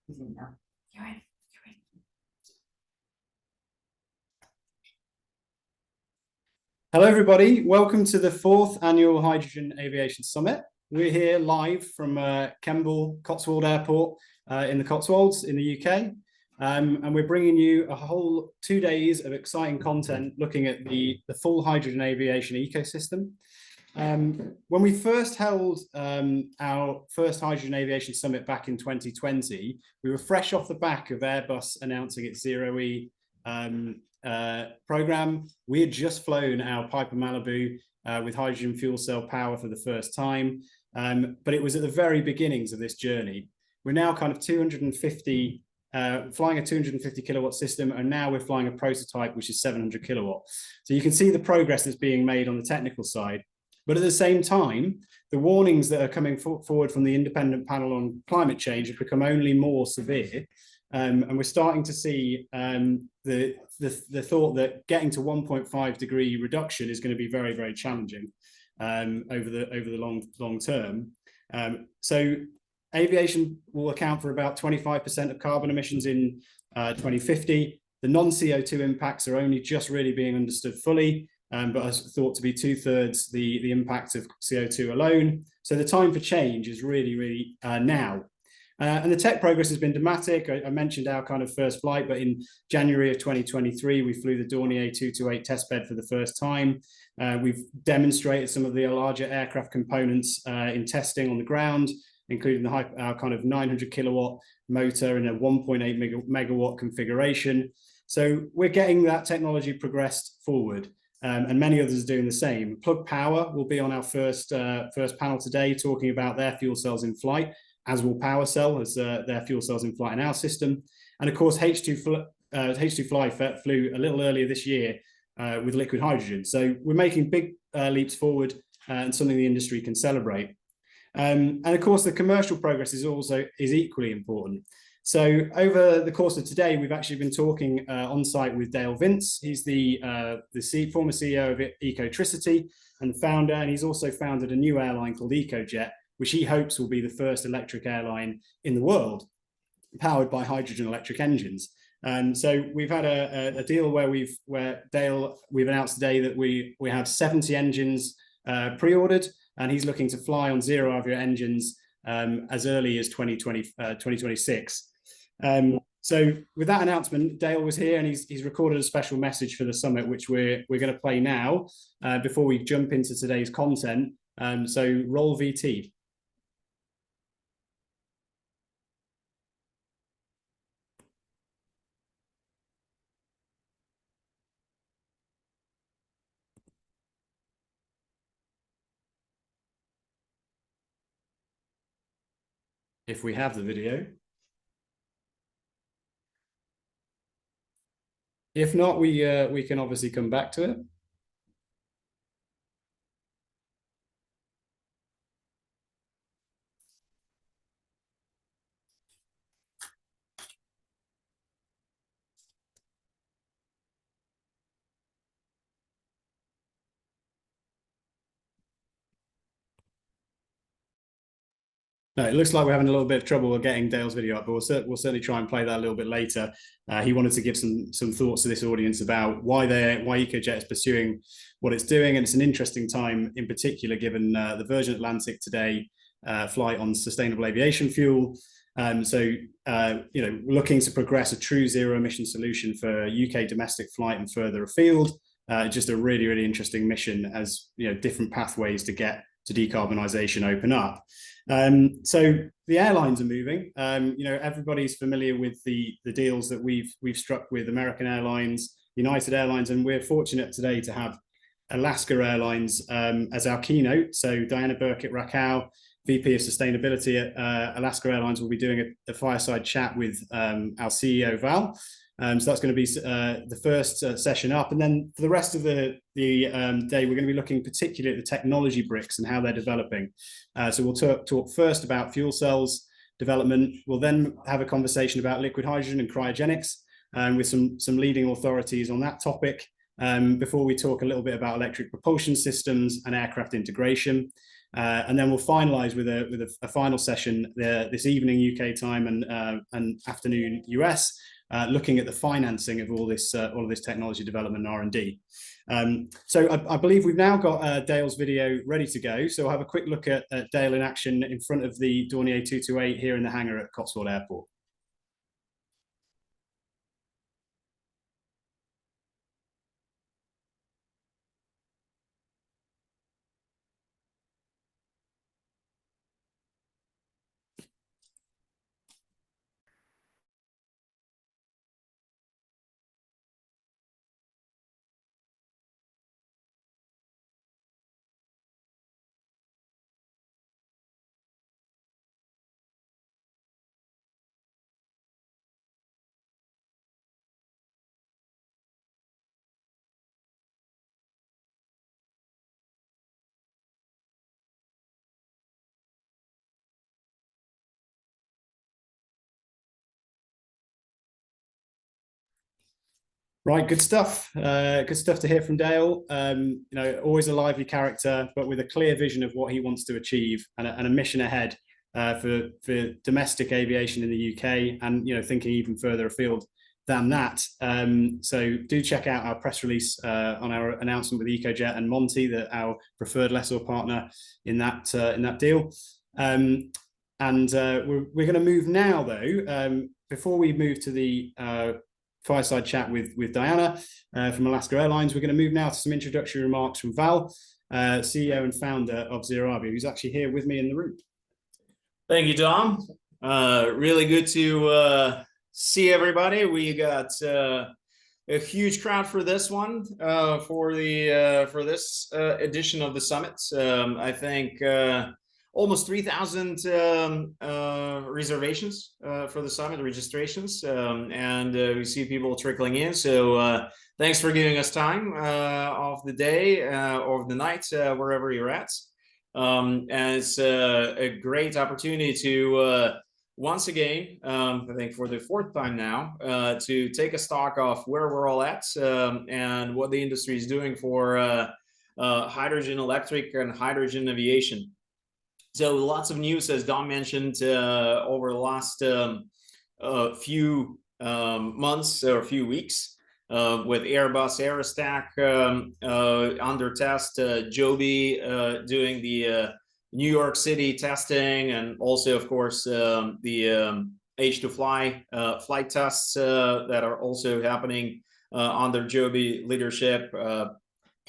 You're in. You're in. Hello, everybody. Welcome to the 4th Annual Hydrogen Aviation Summit. We're here live from Kemble Cotswold Airport in the Cotswolds in the UK. And we're bringing you a whole 2 days of exciting content looking at the full hydrogen aviation ecosystem. When we first held our first Hydrogen Aviation Summit back in 2020, we were fresh off the back of Airbus announcing its ZeroAvia program. We had just flown our Piper Malibu with hydrogen fuel cell power for the first time, but it was at the very beginnings of this journey. We're now kind of flying a 250 kilowatt system, and now we're flying a prototype which is 700 kilowatt. So you can see the progress that's being made on the technical side. But at the same time, the warnings that are coming forward from the independent panel on climate change have become only more severe. And we're starting to see the thought that getting to 1.5 degree reduction is going to be very, very challenging over the long term. So aviation will account for about 25% of carbon emissions in 2050. The non-CO2 impacts are only just really being understood fully, but are thought to be 2/3 the impact of CO2 alone. So the time for change is really now. And the tech progress has been dramatic. I mentioned our kind of first flight, but in January of 2023, we flew the Dornier 228 testbed for the first time. We've demonstrated some of the larger aircraft components in testing on the ground, including our kind of 900 kilowatt motor in a 1.8 megawatt configuration. So we're getting that technology progressed forward. And many others are doing the same. Plug Power will be on our first panel today, talking about their fuel cells in flight, as will PowerCell, as their fuel cells in flight in our system. And of course, H2Fly flew a little earlier this year with liquid hydrogen. So we're making big leaps forward and something the industry can celebrate. And of course, the commercial progress is equally important. So over the course of today, we've actually been talking on site with Dale Vince. He's the former CEO of Ecotricity and the founder, and he's also founded a new airline called EcoJet, which he hopes will be the first electric airline in the world, powered by hydrogen electric engines. So we've had a deal where we've announced today that we have 70 engines pre-ordered, and he's looking to fly on ZeroAvia engines as early as 2026. So with that announcement, Dale was here and he's recorded a special message for the summit, which we're going to play now before we jump into today's content. So roll VT. If we have the video. If not, we can obviously come back to it. No, it looks like we're having a little bit of trouble with getting Dale's video up, but we'll certainly try and play that a little bit later. He wanted to give some thoughts to this audience about why EcoJet is pursuing what it's doing, and it's an interesting time in particular given the Virgin Atlantic today flight on sustainable aviation fuel. So looking to progress a true zero emission solution for UK domestic flight and further afield. Just a really interesting mission as different pathways to get to decarbonisation open up. So the airlines are moving. Everybody's familiar with the deals that we've struck with American Airlines, United Airlines, and we're fortunate today to have Alaska Airlines as our keynote. So Diana Birkett-Rakow, VP of Sustainability at Alaska Airlines, will be doing a fireside chat with our CEO, Val. So that's going to be the first session up. And then for the rest of the day, we're going to be looking particularly at the technology bricks and how they're developing. So we'll talk first about fuel cells development. We'll then have a conversation about liquid hydrogen and cryogenics with some leading authorities on that topic before we talk a little bit about electric propulsion systems and aircraft integration. And then we'll finalize with a final session this evening UK time and afternoon US, looking at the financing of all of this technology development and R&D. So I believe we've now got Dale's video ready to go. So we'll have a quick look at Dale in action in front of the Dornier 228 here in the hangar at Cotswold Airport. Right, good stuff. Good stuff to hear from Dale. You know, always a lively character, but with a clear vision of what he wants to achieve and a mission ahead for domestic aviation in the UK, and thinking even further afield than that. So do check out our press release on our announcement with EcoJet and Monty, that our preferred lessor partner in that deal. And we're going to move now, though. Before we move to the fireside chat with Diana from Alaska Airlines, we're going to move now to some introductory remarks from Val, CEO and founder of ZeroAvia, who's actually here with me in the room. Thank you, Tom. Really good to see everybody. We got a huge crowd for this one, for this edition of the summit. I think almost 3,000 reservations for the summit, registrations, and we see people trickling in. So thanks for giving us time of the day or the night, wherever you're at. And it's a great opportunity to once again, I think for the fourth time now, to take a stock of where we're all at and what the industry is doing for hydrogen electric and hydrogen aviation. So lots of news, as Dom mentioned, over the last few months or few weeks, with Airbus Aerostat under test, Joby doing the New York City testing, and also, of course, the H2Fly flight tests that are also happening under Joby leadership.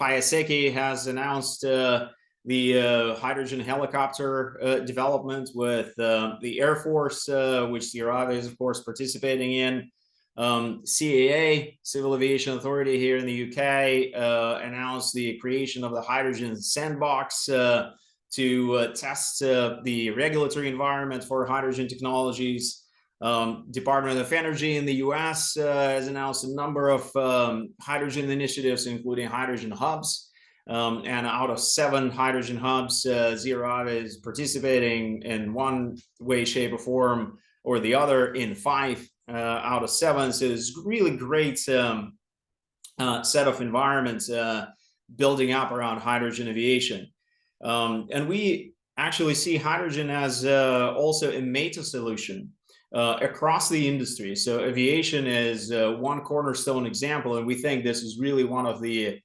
Piasecki has announced the hydrogen helicopter development with the Air Force, which ZeroAvia is, of course, participating in. CAA, Civil Aviation Authority here in the UK, announced the creation of the hydrogen sandbox to test the regulatory environment for hydrogen technologies. Department of Energy in the US has announced a number of hydrogen initiatives, including hydrogen hubs. And out of 7 hydrogen hubs, ZeroAvia is participating in one way, shape, or form or the other in 5 out of 7. So it's really great set of environments building up around hydrogen aviation. And we actually see hydrogen as also a meta solution across the industry. So aviation is one cornerstone example, and we think this is really one of the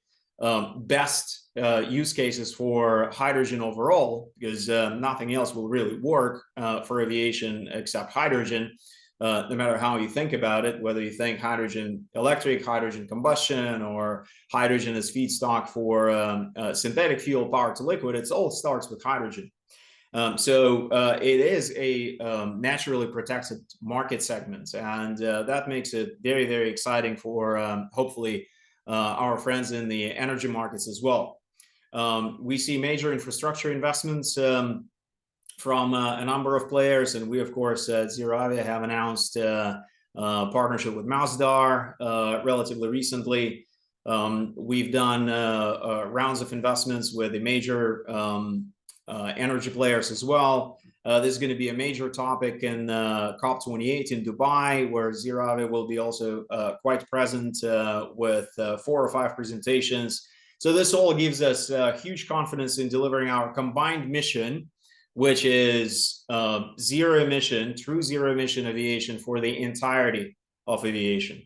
best use cases for hydrogen overall, because nothing else will really work for aviation except hydrogen, no matter how you think about it, whether you think hydrogen electric, hydrogen combustion, or hydrogen as feedstock for synthetic fuel power to liquid. It all starts with hydrogen. So it is a naturally protected market segment, and that makes it very, very exciting for hopefully our friends in the energy markets as well. We see major infrastructure investments from a number of players, and we, of course, at ZeroAvia have announced a partnership with Masdar relatively recently. We've done rounds of investments with the major energy players as well. This is going to be a major topic in COP28 in Dubai, where ZeroAvia will be also quite present with 4 or 5 presentations So this all gives us huge confidence in delivering our combined mission, which is zero emission, true zero emission aviation for the entirety of aviation.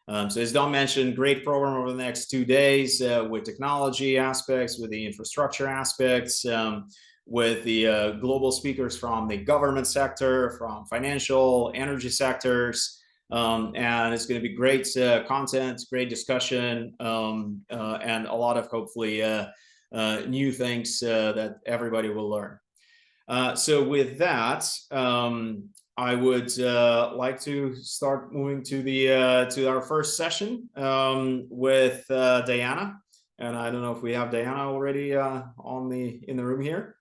So as Don mentioned, great program over the next 2 days with technology aspects, with the infrastructure aspects, with the global speakers from the government sector, from financial, energy sectors. And it's going to be great content, great discussion, and a lot of hopefully new things that everybody will learn. So with that, I would like to start moving to our first session with Diana. And I don't know if we have Diana already in the room here.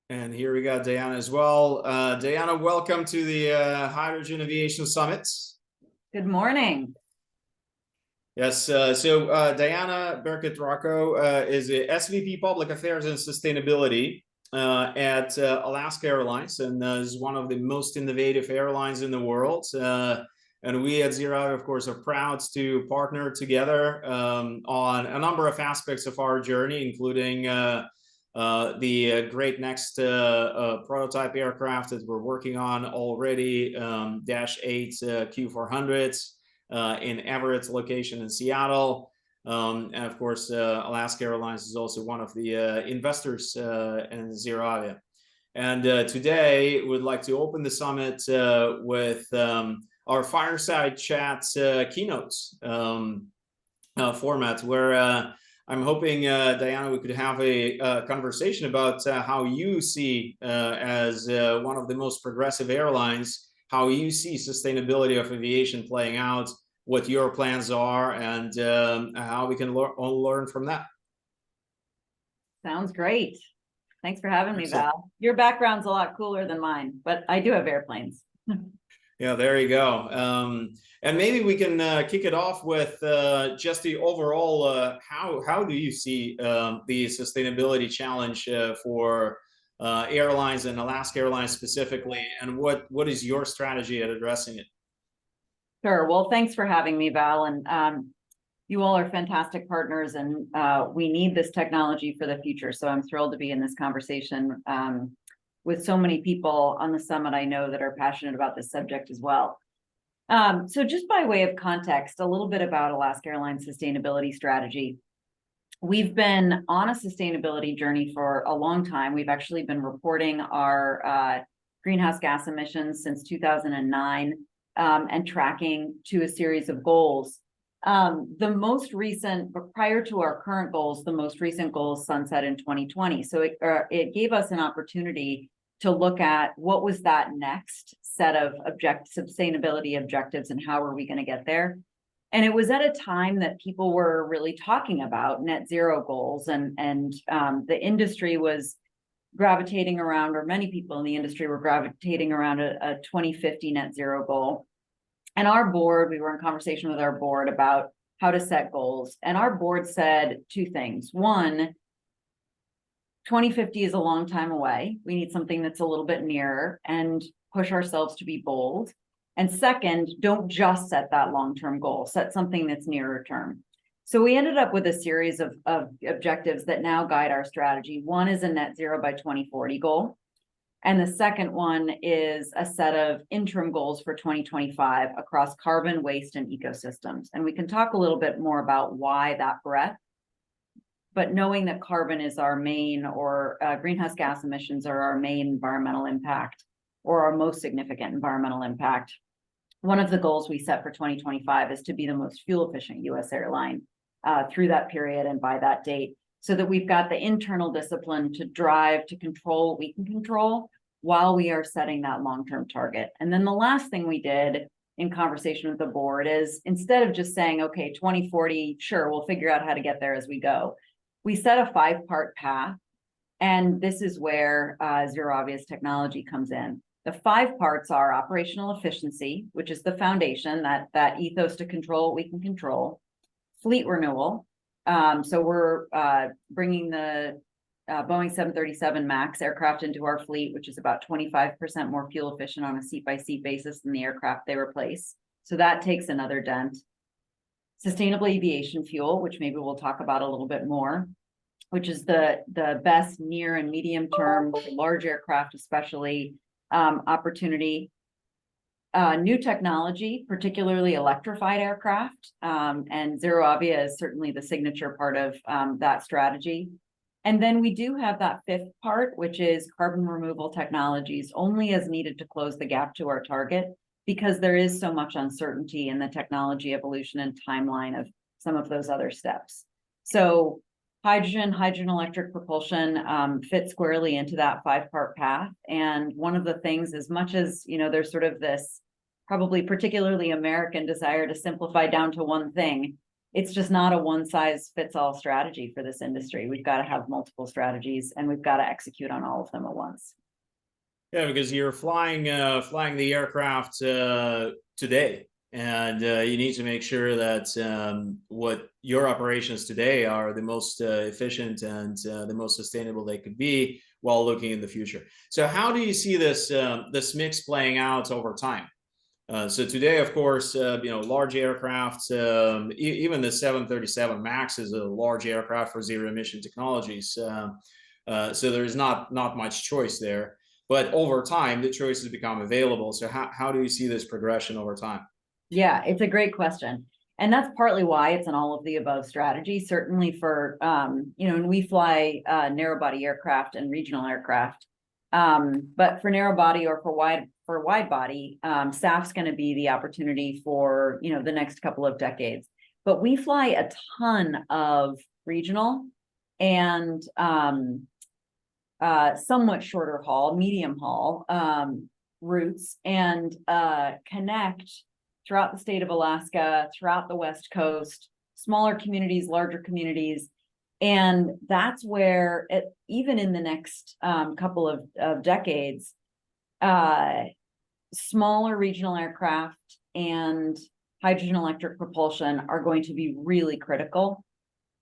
And here we got Diana as well. Diana, welcome to the Hydrogen Aviation Summit. Good morning. Yes, so Diana Birkett-Rakow is a SVP Public Affairs and Sustainability at Alaska Airlines, and is one of the most innovative airlines in the world. And we at ZeroAvia, of course, are proud to partner together on a number of aspects of our journey, including the great next prototype aircraft that we're working on already, Dash 8 Q400s in Everett location in Seattle. And of course, Alaska Airlines is also one of the investors in ZeroAvia. And today we'd like to open the summit with our fireside chat keynotes format, where I'm hoping, Diana, we could have a conversation about how you see, as one of the most progressive airlines, how you see sustainability of aviation playing out, what your plans are, and how we can all learn from that. Sounds great. Thanks for having me, Val. Your background's a lot cooler than mine, but I do have airplanes. Yeah, there you go. And maybe we can kick it off with just the overall, how do you see the sustainability challenge for airlines and Alaska Airlines specifically, and what is your strategy at addressing it? Sure. Well, thanks for having me, Val. And you all are fantastic partners, and we need this technology for the future. So I'm thrilled to be in this conversation with so many people on the summit I know that are passionate about this subject as well. So just by way of context, a little bit about Alaska Airlines sustainability strategy. We've been on a sustainability journey for a long time. We've actually been reporting our greenhouse gas emissions since 2009 and tracking to a series of goals. The most recent, but prior to our current goals, the most recent goals sunset in 2020. So it gave us an opportunity to look at what was that next set of sustainability objectives and how are we going to get there. And it was at a time that people were really talking about net zero goals, and the industry was gravitating around, or many people in the industry were gravitating around a 2050 net zero goal. And our board, we were in conversation with our board about how to set goals. And our board said two things. One, 2050 is a long time away. We need something that's a little bit nearer and push ourselves to be bold. And second, don't just set that long-term goal, set something that's nearer term. So we ended up with a series of objectives that now guide our strategy. One is a net zero by 2040 goal. And the second one is a set of interim goals for 2025 across carbon, waste, and ecosystems. And we can talk a little bit more about why that breadth. But knowing that carbon is our main, or greenhouse gas emissions are our main environmental impact, or our most significant environmental impact, one of the goals we set for 2025 is to be the most fuel efficient US airline through that period and by that date, so that we've got the internal discipline to drive, to control what we can control while we are setting that long-term target. And then the last thing we did in conversation with the board is, instead of just saying, okay, 2040, sure, we'll figure out how to get there as we go, we set a 5-part path And this is where ZeroAvia's technology comes in. The 5 parts are operational efficiency, which is the foundation, that ethos to control what we can control. Fleet renewal. So we're bringing the Boeing 737 MAX aircraft into our fleet, which is about 25% more fuel efficient on a seat-by-seat basis than the aircraft they replace. So that takes another dent. Sustainable aviation fuel, which maybe we'll talk about a little bit more, which is the best near and medium term, large aircraft especially, opportunity. New technology, particularly electrified aircraft, and ZeroAvia is certainly the signature part of that strategy. And then we do have that 5th part, which is carbon removal technologies, only as needed to close the gap to our target, because there is so much uncertainty in the technology evolution and timeline of some of those other steps. So hydrogen electric propulsion fits squarely into that 5-part path. And one of the things, as much as, you know, there's sort of this probably particularly American desire to simplify down to one thing, it's just not a one-size-fits-all strategy for this industry. We've got to have multiple strategies, and we've got to execute on all of them at once. Yeah, because you're flying the aircraft today, and you need to make sure that what your operations today are the most efficient and the most sustainable they could be, while looking in the future. So how do you see this mix playing out over time? So today, of course, large aircraft, even the 737 MAX is a large aircraft for zero emission technologies. So there's not much choice there. But over time, the choices become available. So how do you see this progression over time? Yeah, it's a great question. And that's partly why it's an all of the above strategy, certainly for, and we fly narrow body aircraft and regional aircraft. But for narrow body or for wide body, SAF's going to be the opportunity for, the next couple of decades. But we fly a ton of regional and somewhat shorter haul, medium haul routes, and connect throughout the state of Alaska, throughout the West Coast, smaller communities, larger communities. And that's where, even in the next couple of decades, smaller regional aircraft and hydrogen electric propulsion are going to be really critical.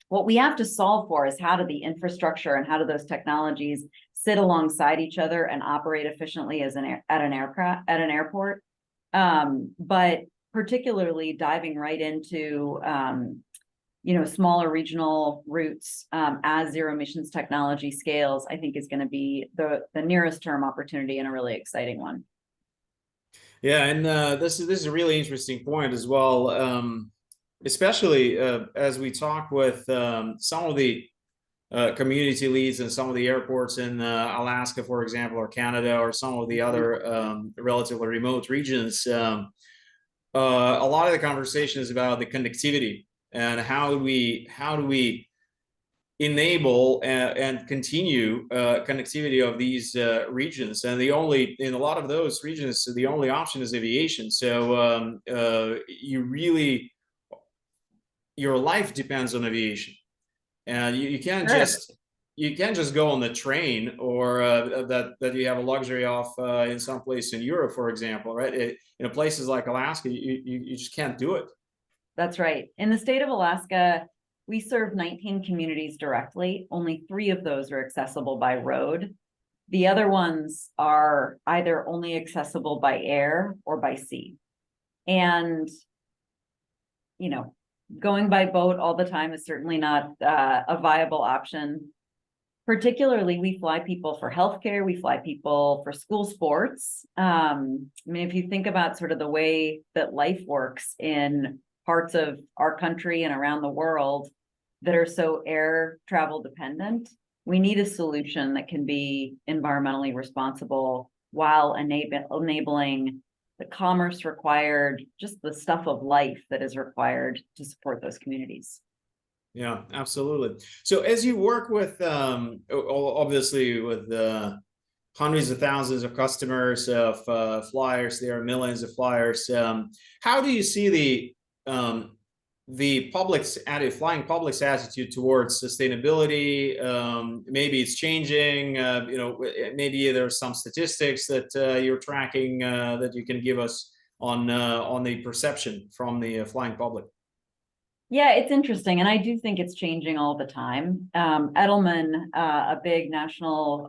What we have to solve for is how do the infrastructure and how do those technologies sit alongside each other and operate efficiently at an airport. But particularly diving right into smaller regional routes as zero emissions technology scales, I think is going to be the nearest term opportunity and a really exciting one. Yeah, and this is a really interesting point as well, especially as we talk with some of the community leads and some of the airports in Alaska, for example, or Canada, or some of the other relatively remote regions. A lot of the conversation is about the connectivity and how do we enable and continue connectivity of these regions. And in a lot of those regions, the only option is aviation. So your life depends on aviation, and you can't just go on the train, or that you have a luxury of in some place in Europe, for example, right? Places like Alaska, you just can't do it. That's right. In the state of Alaska, we serve 19 communities directly. Only 3 of those are accessible by road. The other ones are either only accessible by air or by sea. And, going by boat all the time is certainly not a viable option. Particularly, we fly people for healthcare, we fly people for school sports. If you think about sort of the way that life works in parts of our country and around the world that are so air travel dependent, we need a solution that can be environmentally responsible while enabling the commerce required, just the stuff of life that is required to support those communities. Yeah, absolutely. So as you work with, obviously with hundreds of thousands of customers, of flyers, there are millions of flyers. How do you see flying public's attitude towards sustainability. Maybe it's changing. Maybe there's some statistics that you're tracking that you can give us on the perception from the flying public. Yeah, it's interesting, and I do think it's changing all the time. Edelman, a big national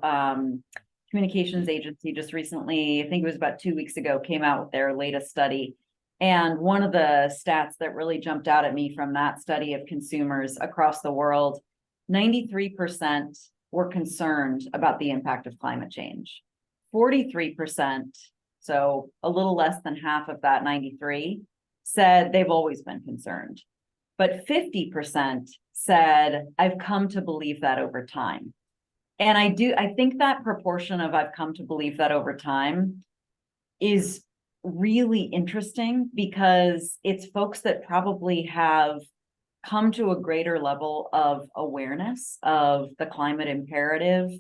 communications agency, just recently, I think it was about 2 weeks ago, came out with their latest study. And one of the stats that really jumped out at me from that study of consumers across the world, 93% were concerned about the impact of climate change. 43%, so a little less than half of that 93, said they've always been concerned. But 50% said, I've come to believe that over time. And I think that proportion of I've come to believe that over time is really interesting, because it's folks that probably have come to a greater level of awareness of the climate imperative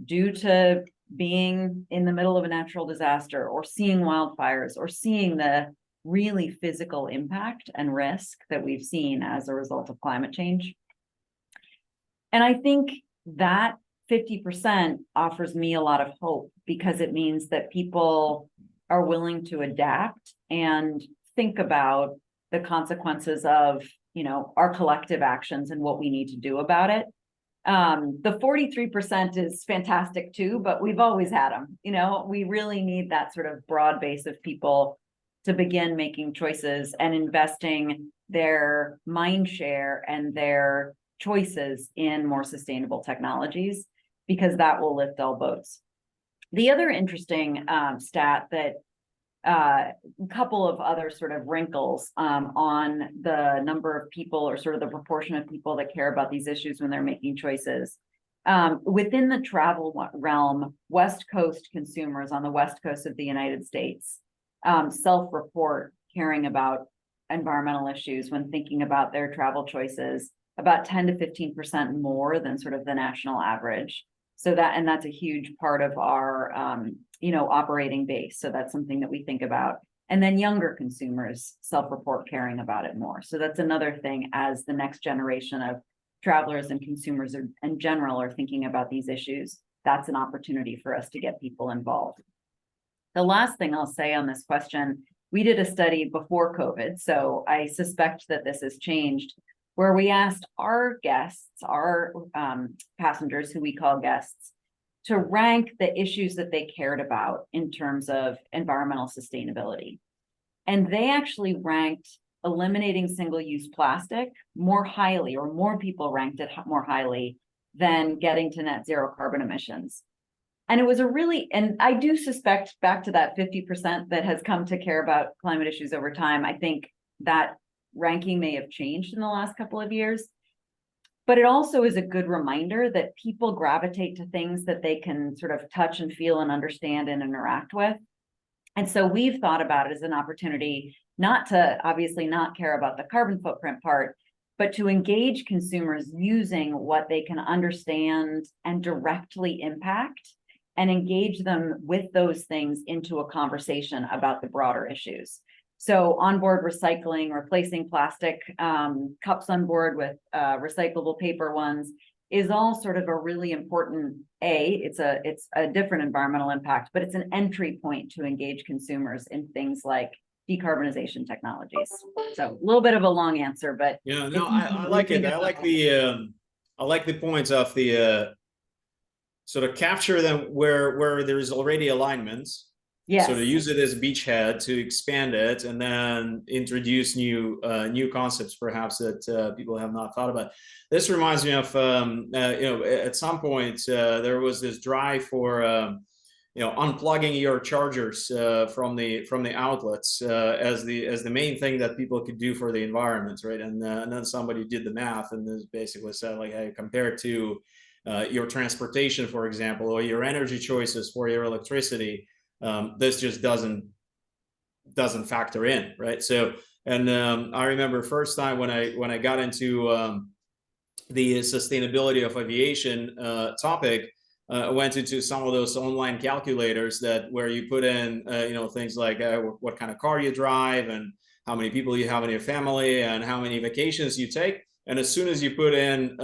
due to being in the middle of a natural disaster, or seeing wildfires, or seeing the really physical impact and risk that we've seen as a result of climate change. And I think that 50% offers me a lot of hope, because it means that people are willing to adapt and think about the consequences of, our collective actions and what we need to do about it. The 43% is fantastic too, but we've always had them. We really need that sort of broad base of people to begin making choices and investing their mind share and their choices in more sustainable technologies, because that will lift all boats. The other interesting stat that a couple of other sort of wrinkles on the number of people, or sort of the proportion of people that care about these issues when they're making choices. Within the travel realm, West Coast consumers on the West Coast of the United States self-report caring about environmental issues when thinking about their travel choices, about 10 to 15% more than sort of the national average. So that's a huge part of our operating base. So that's something that we think about. And then younger consumers self-report caring about it more. So that's another thing, as the next generation of travelers and consumers in general are thinking about these issues. That's an opportunity for us to get people involved. The last thing I'll say on this question, we did a study before COVID, so I suspect that this has changed, where we asked our guests, our passengers, who we call guests, to rank the issues that they cared about in terms of environmental sustainability. And they actually ranked eliminating single-use plastic more highly, or more people ranked it more highly than getting to net zero carbon emissions. And it was and I do suspect, back to that 50% that has come to care about climate issues over time, I think that ranking may have changed in the last couple of years. But it also is a good reminder that people gravitate to things that they can sort of touch and feel and understand and interact with. And so we've thought about it as an opportunity not to obviously not care about the carbon footprint part, but to engage consumers using what they can understand and directly impact, and engage them with those things into a conversation about the broader issues. So onboard recycling, replacing plastic cups on board with recyclable paper ones, is all sort of a really important, it's a different environmental impact, but it's an entry point to engage consumers in things like decarbonization technologies. So a little bit of a long answer, but yeah, no, I like it. I like the points of the sort of capture them where there's already alignment. yes. So to use it as a beachhead, to expand it, and then introduce new concepts perhaps that people have not thought about. This reminds me of at some point there was this drive for unplugging your chargers from the outlets as the main thing that people could do for the environment, right? And then somebody did the math, and this basically said, like, hey, compared to your transportation, for example, or your energy choices for your electricity, this just doesn't factor in, right? So, and I remember first time when I got into the sustainability of aviation topic, I went into some of those online calculators where you put in things like what kind of car you drive, and how many people you have in your family and how many vacations you take. And as soon as you put in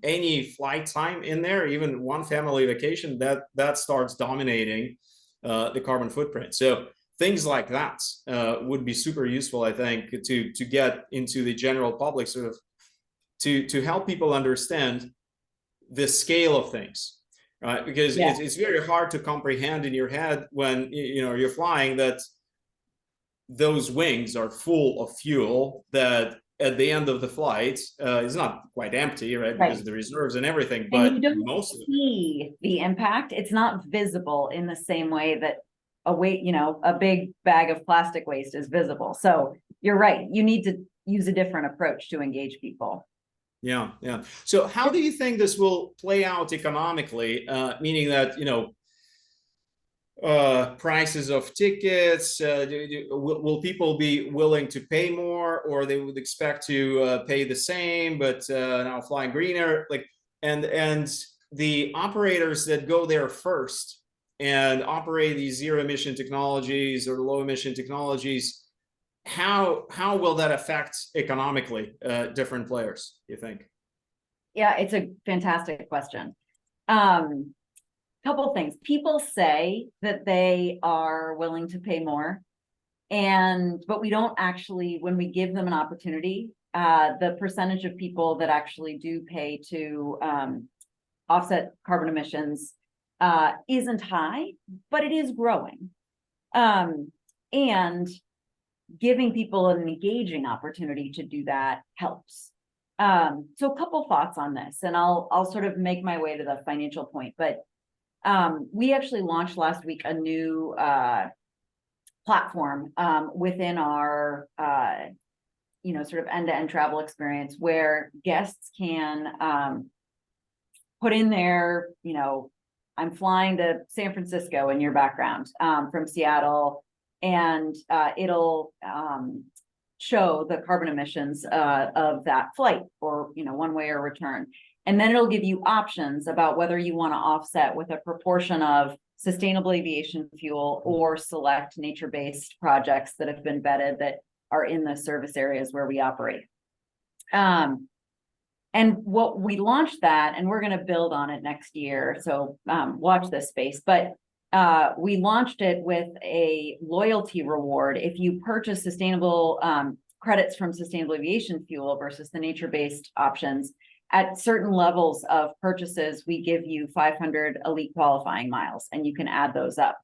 any flight time in there, even one family vacation, that starts dominating the carbon footprint. So things like that would be super useful, I think, to get into the general public, sort of to help people understand the scale of things, right? Because it's very hard to comprehend in your head when you're flying that those wings are full of fuel that at the end of the flight is not quite empty, right? Because of the reserves and everything, but and you don't most of see the impact. It's not visible in the same way that a big bag of plastic waste is visible. So you're right. You need to use a different approach to engage people. Yeah. So how do you think this will play out economically? Meaning that, prices of tickets, will people be willing to pay more, or they would expect to pay the same, but now flying greener? And the operators that go there first and operate these zero emission technologies or low emission technologies, how will that affect economically different players, you think? Yeah, it's a fantastic question. Couple things. People say that they are willing to pay more, but we don't actually, when we give them an opportunity, the percentage of people that actually do pay to offset carbon emissions isn't high, but it is growing. And giving people an engaging opportunity to do that helps. So a couple thoughts on this, and I'll sort of make my way to the financial point, but we actually launched last week a new platform within our sort of end-to-end travel experience, where guests can put in their, I'm flying to San Francisco in your background from Seattle, and it'll show the carbon emissions of that flight, or one way or return. And then it'll give you options about whether you want to offset with a proportion of sustainable aviation fuel or select nature-based projects that have been vetted that are in the service areas where we operate. And what we launched that, and we're going to build on it next year, so watch this space, but we launched it with a loyalty reward. If you purchase sustainable credits from sustainable aviation fuel versus the nature-based options, at certain levels of purchases, we give you 500 elite qualifying miles, and you can add those up.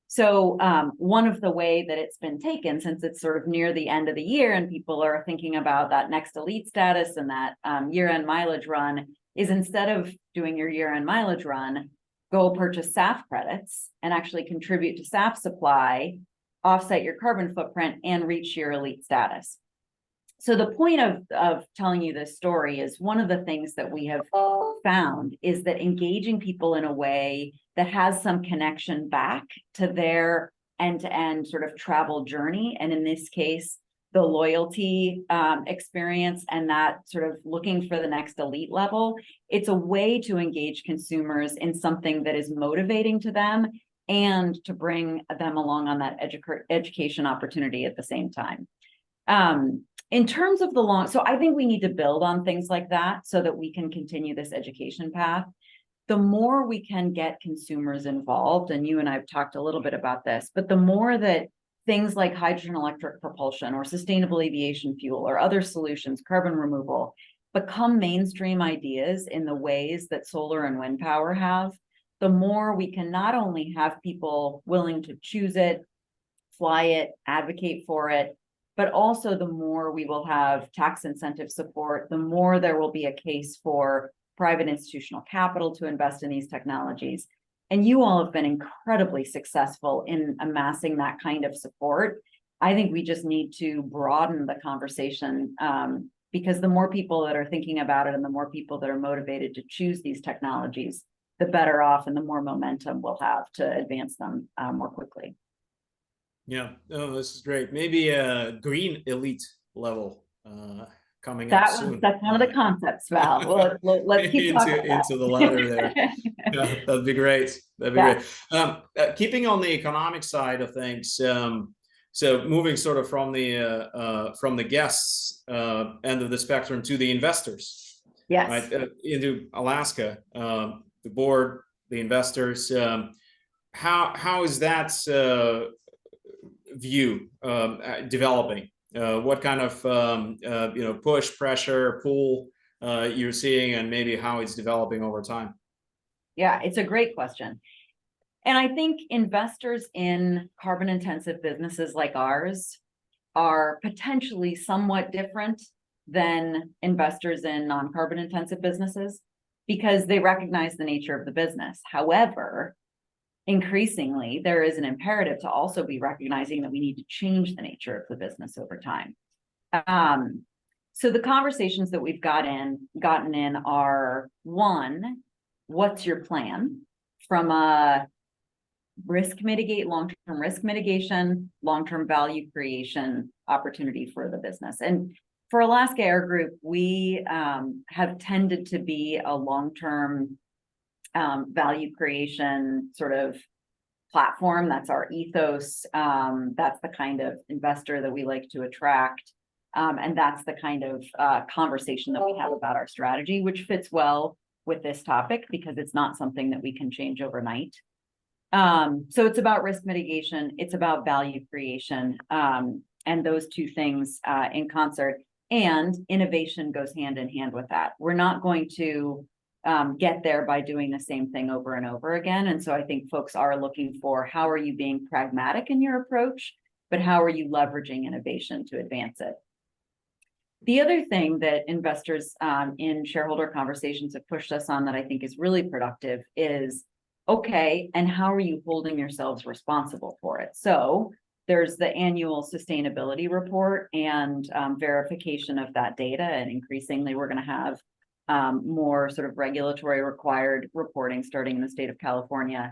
So one of the way that it's been taken, since it's sort of near the end of the year and people are thinking about that next elite status and that year-end mileage run, is instead of doing your year-end mileage run, go purchase SAF credits and actually contribute to SAF supply, offset your carbon footprint, and reach your elite status. So the point of telling you this story is, one of the things that we have found is that engaging people in a way that has some connection back to their end-to-end sort of travel journey, and in this case, the loyalty experience and that sort of looking for the next elite level, it's a way to engage consumers in something that is motivating to them and to bring them along on that education opportunity at the same time. In terms of the so I think we need to build on things like that so that we can continue this education path. The more we can get consumers involved, and you and I have talked a little bit about this, but the more that things like hydrogen electric propulsion or sustainable aviation fuel or other solutions, carbon removal, become mainstream ideas in the ways that solar and wind power have, the more we can not only have people willing to choose it, fly it, advocate for it, but also the more we will have tax incentive support, the more there will be a case for private institutional capital to invest in these technologies. And you all have been incredibly successful in amassing that kind of support. I think we just need to broaden the conversation because the more people that are thinking about it and the more people that are motivated to choose these technologies, the better off and the more momentum we'll have to advance them more quickly. Yeah, oh, this is great. Maybe a green elite level coming up soon. That's one of the concepts, Val. Let's keep talking into the ladder there. Yeah, that'd be great. That'd be great. Keeping on the economic side of things, So moving sort of from the guests end of the spectrum to the investors, Yes. right? Into Alaska, the board, the investors. How is that view developing? What kind of push, pressure, pull you're seeing, and maybe how it's developing over time? Yeah, it's a great question. And I think investors in carbon intensive businesses like ours are potentially somewhat different than investors in non-carbon intensive businesses because they recognize the nature of the business. However, increasingly, there is an imperative to also be recognizing that we need to change the nature of the business over time. So the conversations that we've gotten in are, one, what's your plan from a long-term risk mitigation, long-term value creation opportunity for the business. And for Alaska Air Group, we have tended to be a long-term value creation sort of platform. That's our ethos. That's the kind of investor that we like to attract. And that's the kind of conversation that we have about our strategy, which fits well with this topic because it's not something that we can change overnight. So it's about risk mitigation, it's about value creation, and those two things in concert. And innovation goes hand in hand with that. We're not going to get there by doing the same thing over and over again. And so I think folks are looking for how are you being pragmatic in your approach, but how are you leveraging innovation to advance it? The other thing that investors in shareholder conversations have pushed us on that I think is really productive is, okay, and how are you holding yourselves responsible for it? So there's the annual sustainability report and verification of that data. And increasingly, we're going to have more sort of regulatory required reporting starting in the state of California.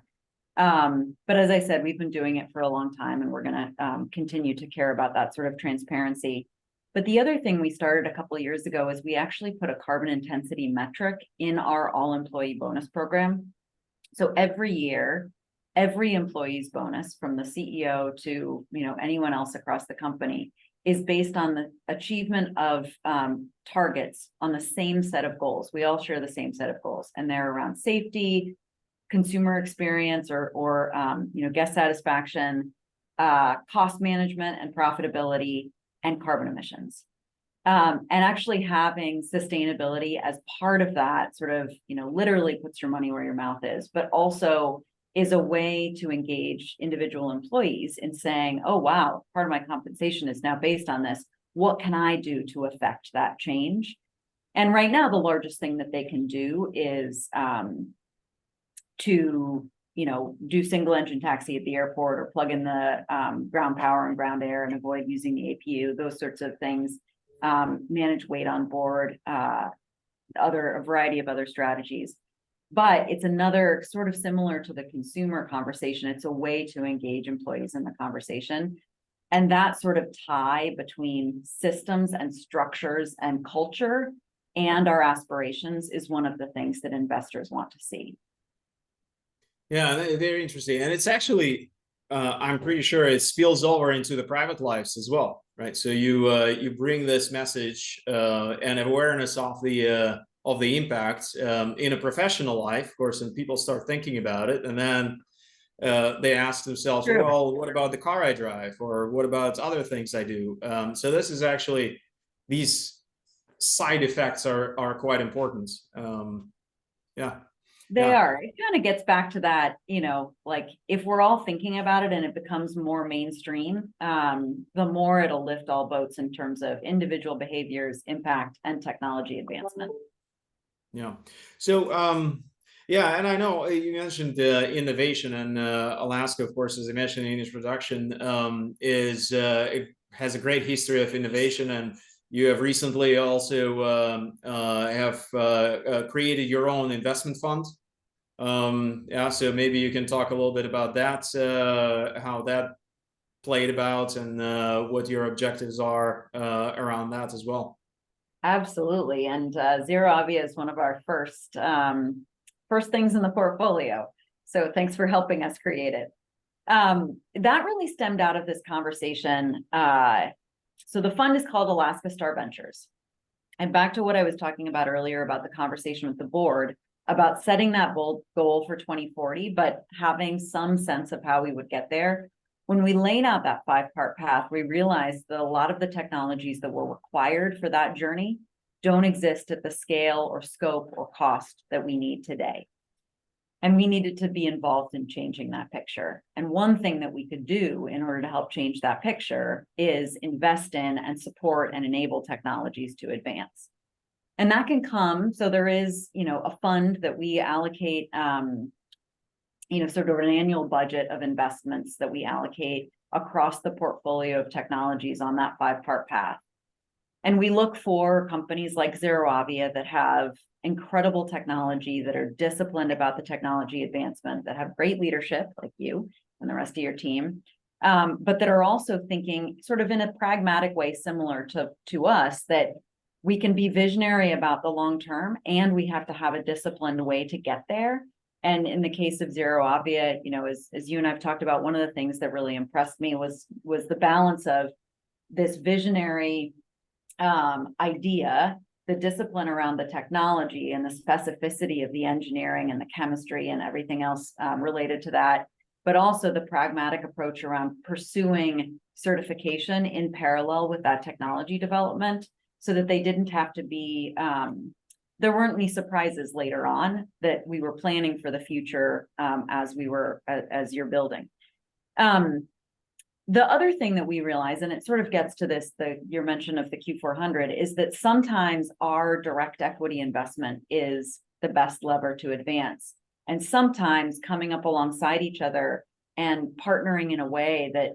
But as I said, we've been doing it for a long time, and we're going to continue to care about that sort of transparency. But the other thing we started a couple of years ago is we actually put a carbon intensity metric in our all-employee bonus program. So every year, every employee's bonus, from the CEO to anyone else across the company, is based on the achievement of targets on the same set of goals. We all share the same set of goals, and they're around safety, consumer experience, or guest satisfaction, cost management and profitability, and carbon emissions. And actually having sustainability as part of that sort of, literally puts your money where your mouth is, but also is a way to engage individual employees in saying, oh, wow, part of my compensation is now based on this. What can I do to affect that change? And right now, the largest thing that they can do is to do single engine taxi at the airport, or plug in the ground power and ground air and avoid using the APU, those sorts of things. Manage weight on board, a variety of other strategies. But it's another sort of similar to the consumer conversation. It's a way to engage employees in the conversation. And that sort of tie between systems and structures and culture and our aspirations is one of the things that investors want to see. Yeah, very interesting. And it's actually, I'm pretty sure it spills over into the private lives as well, right? So you bring this message and awareness of the impact in a professional life, of course, and people start thinking about it, and then they ask themselves, True. well, what about the car I drive, or what about other things I do? So this is actually, these side effects are quite important. Yeah. They are. It kind of gets back to that, like if we're all thinking about it and it becomes more mainstream, the more it'll lift all boats in terms of individual behaviors, impact, and technology advancement. Yeah. So, and I know you mentioned innovation, and Alaska, of course, as I mentioned in the introduction, it has a great history of innovation, and you have recently also created your own investment fund. So maybe you can talk a little bit about that, how that played about, and what your objectives are around that as well. Absolutely. And ZeroAvia is one of our first things in the portfolio. So thanks for helping us create it. That really stemmed out of this conversation. So the fund is called Alaska Star Ventures. And back to what I was talking about earlier about the conversation with the board about setting that bold goal for 2040, but having some sense of how we would get there. When we laid out that 5-part path, we realized that a lot of the technologies that were required for that journey don't exist at the scale or scope or cost that we need today. And we needed to be involved in changing that picture. And one thing that we could do in order to help change that picture is invest in and support and enable technologies to advance. And that can come, so there is, a fund that we allocate, sort of an annual budget of investments that we allocate across the portfolio of technologies on that 5-part path. And we look for companies like ZeroAvia that have incredible technology, that are disciplined about the technology advancement, that have great leadership like you and the rest of your team, but that are also thinking sort of in a pragmatic way, similar to us, that we can be visionary about the long term, and we have to have a disciplined way to get there. And in the case of ZeroAvia, as you and I've talked about, one of the things that really impressed me was the balance of this visionary idea, the discipline around the technology and the specificity of the engineering and the chemistry and everything else related to that, but also the pragmatic approach around pursuing certification in parallel with that technology development, so that they didn't have to be, there weren't any surprises later on, that we were planning for the future as you're building. The other thing that we realize, and it sort of gets to your mention of the Q400, is that sometimes our direct equity investment is the best lever to advance. And sometimes coming up alongside each other and partnering in a way that,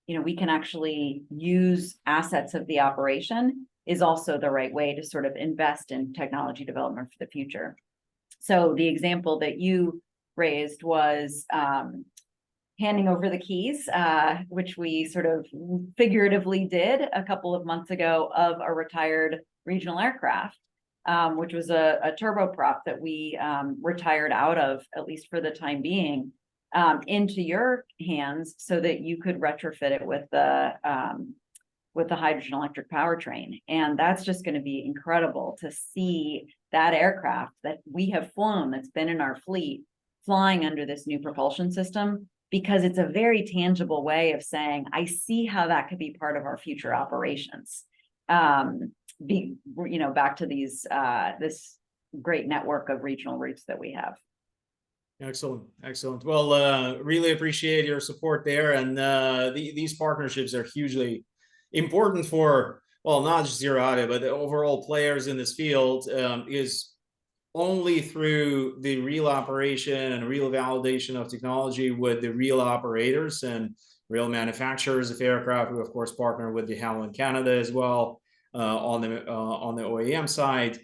we can actually use assets of the operation is also the right way to sort of invest in technology development for the future. So the example that you raised was handing over the keys, which we sort of figuratively did a couple of months ago, of a retired regional aircraft, which was a turboprop that we retired out of, at least for the time being, into your hands so that you could retrofit it with the hydrogen electric powertrain. And that's just going to be incredible to see that aircraft that we have flown, that's been in our fleet, flying under this new propulsion system, because it's a very tangible way of saying, I see how that could be part of our future operations. Back to this great network of regional routes that we have. Excellent. Well, really appreciate your support there. And these partnerships are hugely important for, well, not just ZeroAvia, but the overall players in this field, is only through the real operation and real validation of technology with the real operators and real manufacturers of aircraft. We of course partner with de Havilland Canada as well on the OEM side.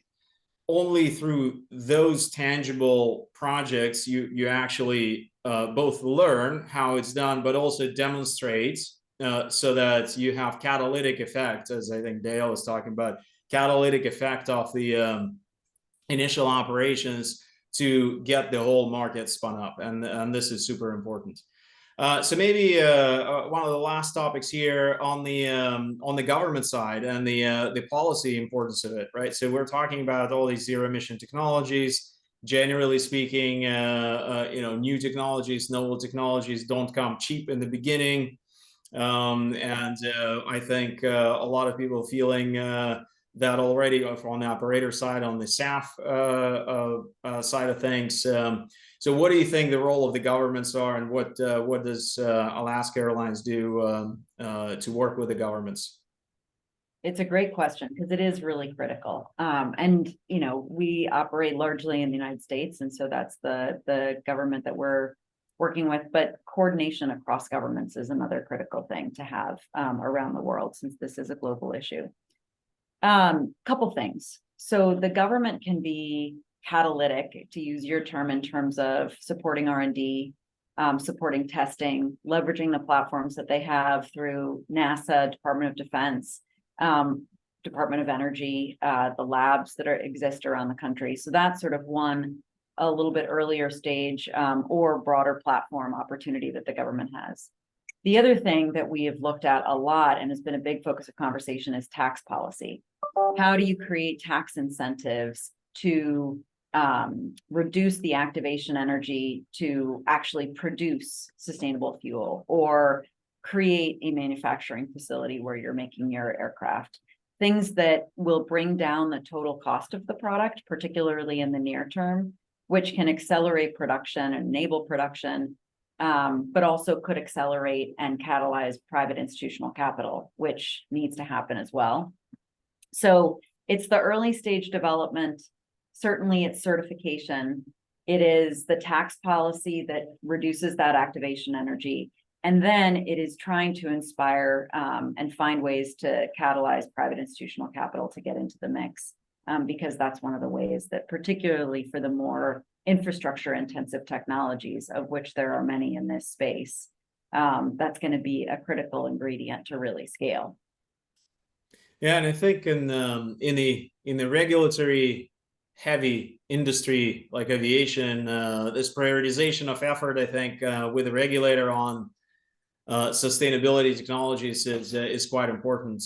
Only through those tangible projects you actually both learn how it's done, but also demonstrate so that you have catalytic effect, as I think Dale was talking about, catalytic effect of the initial operations to get the whole market spun up, and this is super important. So maybe one of the last topics here on the government side and the policy importance of it, right? So we're talking about all these zero emission technologies. Generally speaking, new technologies, novel technologies don't come cheap in the beginning, and I think a lot of people feeling that already on the operator side, on the SAF side of things. So what do you think the role of the governments are, and what does Alaska Airlines do to work with the governments? It's a great question, because it is really critical. And, we operate largely in the United States, and so that's the government that we're working with, but coordination across governments is another critical thing to have around the world, since this is a global issue. Couple things. So the government can be catalytic, to use your term, in terms of supporting R&D, supporting testing, leveraging the platforms that they have through NASA, Department of Defense, Department of Energy, the labs that exist around the country. So that's sort of one a little bit earlier stage or broader platform opportunity that the government has. The other thing that we have looked at a lot and has been a big focus of conversation is tax policy. How do you create tax incentives to reduce the activation energy to actually produce sustainable fuel or create a manufacturing facility where you're making your aircraft? Things that will bring down the total cost of the product, particularly in the near term, which can accelerate production and enable production, but also could accelerate and catalyze private institutional capital, which needs to happen as well. So it's the early stage development. Certainly it's certification. It is the tax policy that reduces that activation energy. And then it is trying to inspire and find ways to catalyze private institutional capital to get into the mix, because that's one of the ways that, particularly for the more infrastructure intensive technologies, of which there are many in this space, that's going to be a critical ingredient to really scale. Yeah, and I think in the regulatory heavy industry like aviation, this prioritization of effort, I think, with the regulator on sustainability technologies is quite important,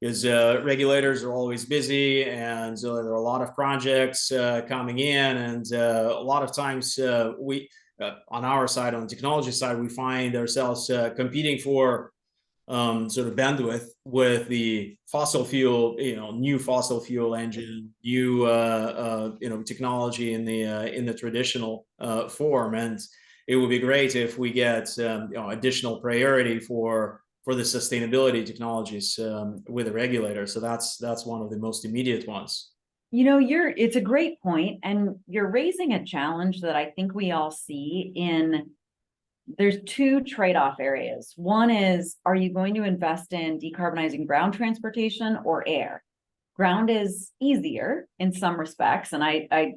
because regulators are always busy, and there are a lot of projects coming in, and a lot of times we on our side, on the technology side, we find ourselves competing for sort of bandwidth with the fossil fuel, new fossil fuel engine, new technology in the traditional form. And it would be great if we get additional priority for the sustainability technologies with the regulator. So that's one of the most immediate ones. It's a great point, and you're raising a challenge that I think we all see in. There's two trade-off areas. One is, are you going to invest in decarbonizing ground transportation or air? Ground is easier in some respects, and I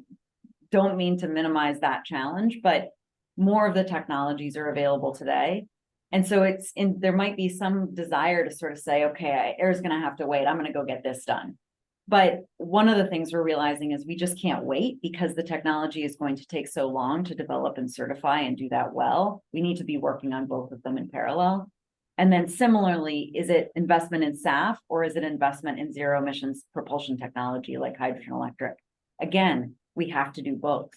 don't mean to minimize that challenge, but more of the technologies are available today. And so there might be some desire to sort of say, okay, air is going to have to wait. I'm going to go get this done. But one of the things we're realizing is we just can't wait, because the technology is going to take so long to develop and certify and do that well. We need to be working on both of them in parallel. And then similarly, is it investment in SAF, or is it investment in zero emissions propulsion technology like hydrogen electric? Again, we have to do both.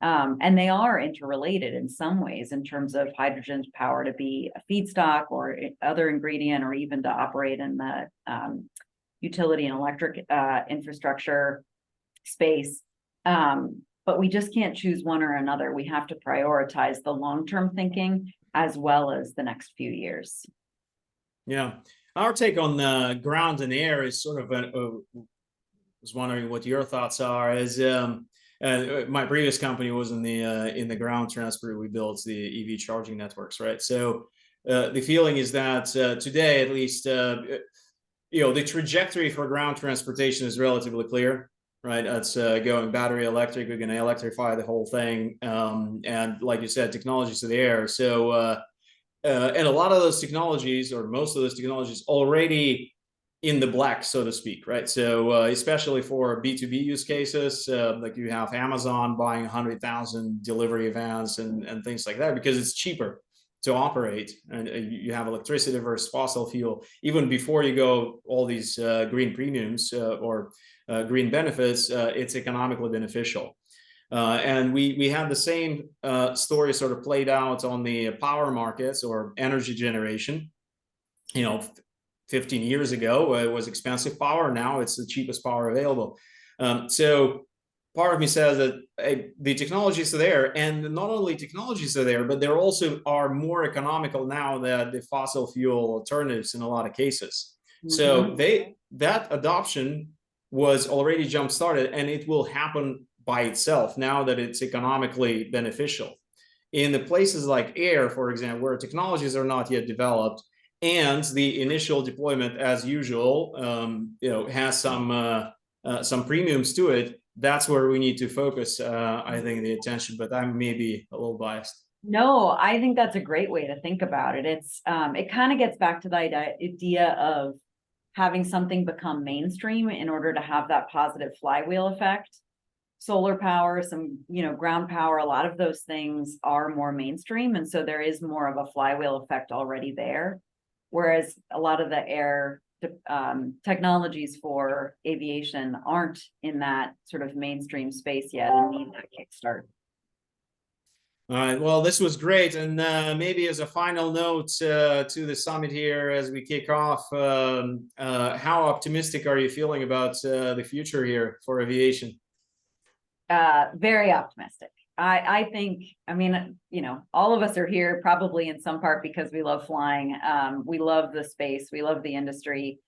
And they are interrelated in some ways, in terms of hydrogen's power to be a feedstock or other ingredient, or even to operate in the utility and electric infrastructure space. But we just can't choose one or another. We have to prioritize the long-term thinking as well as the next few years. Yeah. Our take on the ground and air is sort of I was wondering what your thoughts are. As my previous company was in the ground transport. We built the EV charging networks, right? So the feeling is that today, at least, the trajectory for ground transportation is relatively clear, right? It's going battery electric. We're going to electrify the whole thing, and like you said, technologies to the air. So and a lot of those technologies, or most of those technologies, already in the black, so to speak, right? So especially for B2B use cases, like you have Amazon buying 100,000 delivery vans and things like that, because it's cheaper to operate, and you have electricity versus fossil fuel. Even before you go all these green premiums or green benefits, it's economically beneficial. And we had the same story sort of played out on the power markets or energy generation. 15 years ago, it was expensive power. Now it's the cheapest power available. So part of me says that the technologies are there, and not only technologies are there, but they're also are more economical now than the fossil fuel alternatives in a lot of cases. Mm-hmm. So that adoption was already jump started, and it will happen by itself now that it's economically beneficial. In the places like air, for example, where technologies are not yet developed, and the initial deployment, as usual, has some premiums to it. That's where we need to focus, I think, the attention. But I'm maybe a little biased. No, I think that's a great way to think about it. It kind of gets back to the idea of having something become mainstream in order to have that positive flywheel effect. solar power, some, ground power, a lot of those things are more mainstream. And so there is more of a flywheel effect already there. Whereas a lot of the air technologies for aviation aren't in that sort of mainstream space yet and need that kickstart. All right. Well, this was great. And maybe as a final note to the summit here as we kick off, how optimistic are you feeling about the future here for aviation? Very optimistic. I think, all of us are here probably in some part because we love flying. We love the space, we love the industry,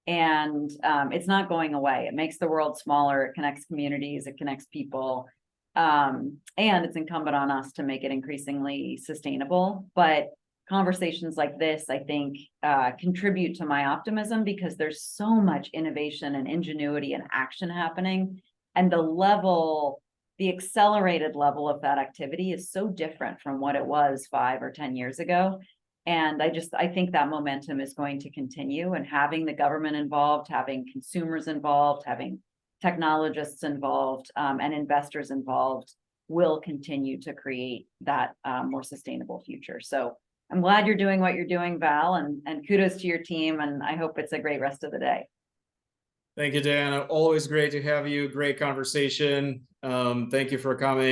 and it's not going away. It makes the world smaller, it connects communities, it connects people. And it's incumbent on us to make it increasingly sustainable. But conversations like this, I think, contribute to my optimism because there's so much innovation and ingenuity and action happening. And the accelerated level of that activity is so different from what it was 5 or 10 years ago. And I think that momentum is going to continue, and having the government involved, having consumers involved, having technologists involved, and investors involved will continue to create that more sustainable future. So I'm glad you're doing what you're doing, Val, and kudos to your team. And I hope it's a great rest of the day. Thank you, Diana. Always great to have you. Great conversation. Thank you for coming.